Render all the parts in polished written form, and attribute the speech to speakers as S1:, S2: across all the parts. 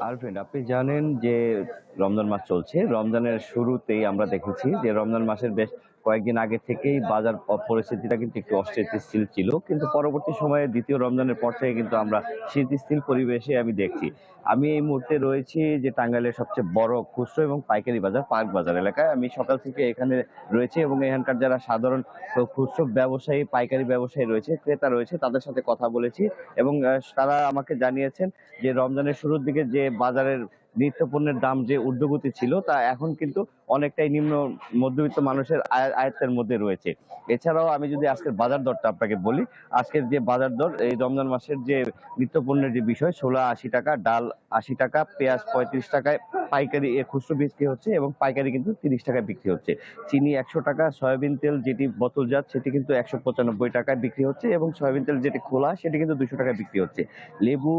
S1: আরফিন, আপনি জানেন যে রমজান মাস চলছে। রমজানের শুরুতেই আমরা দেখেছি যে রমজান মাসের বেশ কয়েকদিন আগে থেকেই বাজার পরিস্থিতিটা কিন্তু একটু অস্থিতিশীল ছিল, কিন্তু পরবর্তী সময়ে দ্বিতীয় রমজানের পর থেকে কিন্তু আমরা স্থিতিশীল পরিবেশে আমি দেখছি। আমি এই মুহূর্তে রয়েছি যে টাঙ্গাইলের সবচেয়ে বড় খুচরো এবং পাইকারি বাজার পার্ক বাজার এলাকায়। আমি সকাল থেকে এখানে রয়েছে এবং এখানকার যারা সাধারণ খুচরো ব্যবসায়ী, পাইকারি ব্যবসায়ী রয়েছে, ক্রেতা রয়েছে, তাদের সাথে কথা বলেছি এবং তারা আমাকে জানিয়েছেন যে রমজানের শুরুর দিকে যে বাজারের নিত্য পণ্যের দাম যে ঊর্ধ্বগতি ছিল তা এখন কিন্তু অনেকটাই নিম্ন মধ্যবিত্ত মানুষের আয়ত্তের মধ্যে রয়েছে। এছাড়াও আমি যদি আজকের বাজার দরটা আপনাকে বলি, আজকের যে বাজার দর এই রমজান মাসের যে নিত্য পণ্যের যে বিষয়, ছোলা ৮০ টাকা, ডাল ৮০ টাকা, পেঁয়াজ ৩৫ টাকায় পাইকারি খুচরো বিক্রি হচ্ছে এবং পাইকারি কিন্তু ৩০ টাকায় বিক্রি হচ্ছে। চিনি ১০০ টাকা, সয়াবিন তেল যেটি বোতলজাত সেটি কিন্তু ১৯৫ টাকায় বিক্রি হচ্ছে এবং সয়াবিন তেল যেটি খোলা সেটি কিন্তু ২০০ টাকায় বিক্রি হচ্ছে। লেবু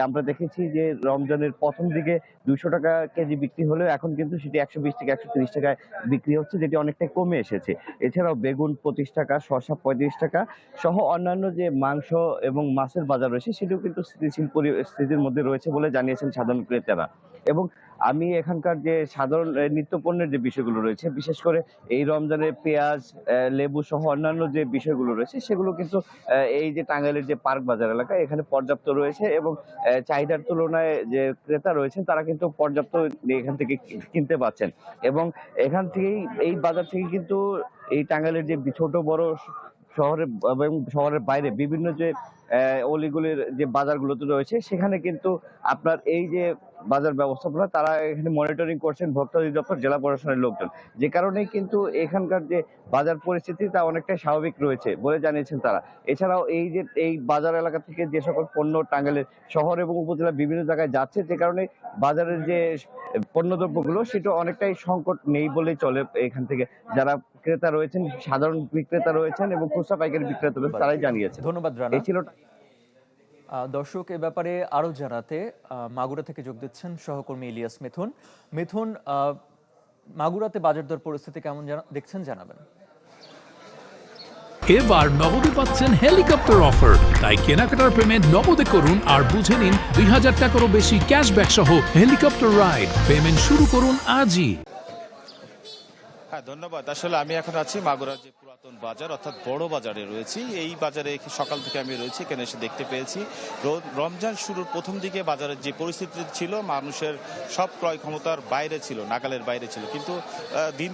S1: আমরা দেখেছি যে রমজানের প্রথম দিকে ২০০ টাকা কেজি বিক্রি হলেও এখন কিন্তু সেটি ১২০ টাকা, ১৩০ টাকায় বিক্রি হচ্ছে, যেটি অনেকটাই কমে এসেছে। এছাড়াও বেগুন ২৫ টাকা, শসা ৩৫ টাকা সহ অন্যান্য যে মাংস এবং মাছের বাজার রয়েছে সেটিও কিন্তু স্থিতিশীল পরিস্থিতির মধ্যে রয়েছে বলে জানিয়েছেন সাধারণ ক্রেতারা। এবং আমি এখানকার যে সাধারণ নিত্য পণ্যের যে বিষয়গুলো রয়েছে, বিশেষ করে এই রমজানে পেঁয়াজ, লেবু সহ অন্যান্য যে বিষয়গুলো রয়েছে সেগুলো কিন্তু এই যে টাঙ্গাইলের যে পার্ক বাজার এলাকা এখানে পর্যাপ্ত রয়েছে এবং চাহিদার তুলনায় যে ক্রেতা রয়েছেন তারা কিন্তু পর্যাপ্ত এখান থেকে কিনতে পাচ্ছেন। এবং এখান থেকেই, এই বাজার থেকে কিন্তু এই টাঙ্গাইলের যে ছোট বড় শহরে এবং শহরের বাইরে বিভিন্ন যে অলিগলির যে বাজারগুলোতে রয়েছে সেখানে কিন্তু আপনার এই যে বাজার ব্যবস্থাপনা তারা এখানে মনিটরিং করছেন ভোক্তা অধিদপ্তর, জেলা প্রশাসনের লোকজন, যে কারণেই কিন্তু এখানকার যে বাজার পরিস্থিতি তা অনেকটাই স্বাভাবিক রয়েছে বলে জানিয়েছেন তারা। এছাড়াও এই যে এই বাজার এলাকা থেকে যে সকল পণ্য টাঙ্গাইলের শহর এবং উপজেলা বিভিন্ন জায়গায় যাচ্ছে, যে কারণে বাজারের যে পণ্যদ্রব্যগুলো সেটা অনেকটাই সংকট নেই বলেই চলে। এখান থেকে যারা ক্রেতা রয়েছেন, সাধারণ বিক্রেতা রয়েছেন এবং খুচরা পাইকারি বিক্রেতা রয়েছেন, তারাই জানিয়েছেন।
S2: ধন্যবাদ রানা।
S1: এই ছিল।
S2: দর্শক, এ ব্যাপারে আরো জানাতে মাগুরা থেকে যোগ দিচ্ছেন সহকর্মী ইলিয়াস মিথুন। মিথুন, মাগুরাতে বাজার দর পরিস্থিতি কেমন দেখছেন জানাবেন।
S3: এবার নগদে পাচ্ছেন হেলিকপ্টার অফার, তাই কেনাকাটার পেমেন্ট নগদে করুন আর বুঝে নিন ২০০০ টাকারও বেশি ক্যাশব্যাক সহ হেলিকপ্টার রাইড। পেমেন্ট শুরু করুন আজই।
S4: হ্যাঁ, ধন্যবাদ। আসলে আমি এখন আছি মাগুরার যে পুরাতন বাজার অর্থাৎ বড় বাজারে রয়েছি। এই বাজারে সকাল থেকে আমি রয়েছি, এখানে এসে দেখতে পেয়েছি রমজান শুরুর প্রথম দিকে বাজারের যে পরিস্থিতি ছিল মানুষের সব ক্রয় ক্ষমতার বাইরে ছিল, নাগালের বাইরে ছিল, কিন্তু দিন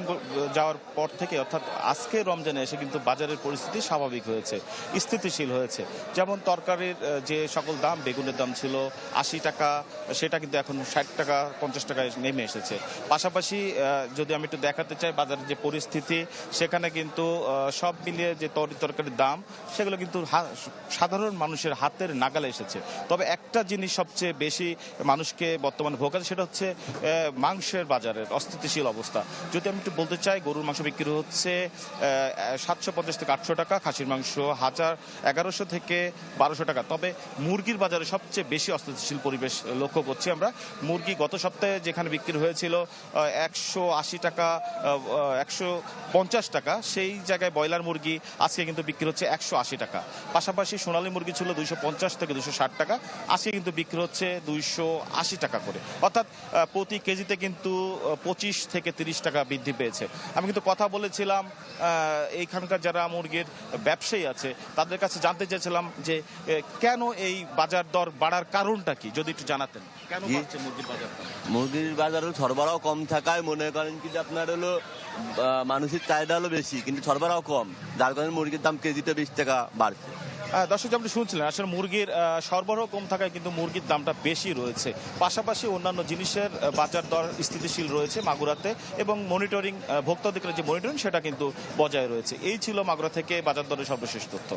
S4: যাওয়ার পর থেকে অর্থাৎ আজকে রমজানে এসে কিন্তু বাজারের পরিস্থিতি স্বাভাবিক হয়েছে, স্থিতিশীল হয়েছে। যেমন তরকারির যে সকল দাম, বেগুনের দাম ছিল ৮০ টাকা, সেটা কিন্তু এখন ৬০ টাকা ৫০ টাকায় নেমে এসেছে। পাশাপাশি যদি আমি একটু দেখাতে চাই বাজারের যে পরিস্থিতি, সেখানে কিন্তু সব মিলিয়ে যে তরকারির দাম সেগুলো কিন্তু সাধারণ মানুষের হাতের নাগালে এসেছে। তবে একটা জিনিস সবচেয়ে বেশি মানুষকে বর্তমানে ভোগাচ্ছে, সেটা হচ্ছে মাংসের বাজারের অস্থিতিশীল অবস্থা। যদি আমি একটু বলতে চাই, গরুর মাংস বিক্রি হচ্ছে ৭৫০ থেকে ৮০০ টাকা, খাসির মাংস ১১০০ থেকে ১২০০ টাকা। তবে মুরগির বাজারে সবচেয়ে বেশি অস্থিতিশীল পরিবেশ লক্ষ্য করছি আমরা। মুরগি গত সপ্তাহে যেখানে বিক্রি হয়েছিল ১৮০ টাকা, ১৫০ টাকা, সেই জায়গায় ব্রয়লার মুরগি আজকে কিন্তু বিক্রি হচ্ছে ১৮০ টাকা। পাশাপাশি সোনালী মুরগি ছিল ২৫০ থেকে ২৬০ টাকা, আজকে কিন্তু বিক্রি হচ্ছে ২৮০ টাকা করে। অর্থাৎ প্রতি কেজিতে কিন্তু ২৫ থেকে ৩০ টাকা বৃদ্ধি পেয়েছে। আমি কিন্তু কথা বলেছিলাম এইখানকার যারা মুরগির ব্যবসায়ী আছে তাদের কাছে, জানতে চেয়েছিলাম যে কেন এই বাজার দর বাড়ার কারণটা কি, যদি একটু জানাতেন। কেন বাড়ছে মুরগির বাজার?
S5: মুরগির বাজার সরবরাহ কম থাকায় মনে করেন কি যে আপনার হলো মানুষের চাহিদা হলো বেশি কিন্তু সরবরাহ কম, যার কারণে মুরগির দাম কেজিতে ২০ টাকা বাড়ছে।
S4: দর্শক, আপনি শুনছিলেন আসলে মুরগির সরবরাহ কম থাকায় কিন্তু মুরগির দামটা বেশি রয়েছে। পাশাপাশি অন্যান্য জিনিসের বাজার দর স্থিতিশীল রয়েছে মাগুরাতে এবং মনিটরিং, ভোক্তা অধিকারের যে মনিটরিং সেটা কিন্তু বজায় রয়েছে। এই ছিল মাগুরা থেকে বাজার দরের সর্বশেষ তথ্য।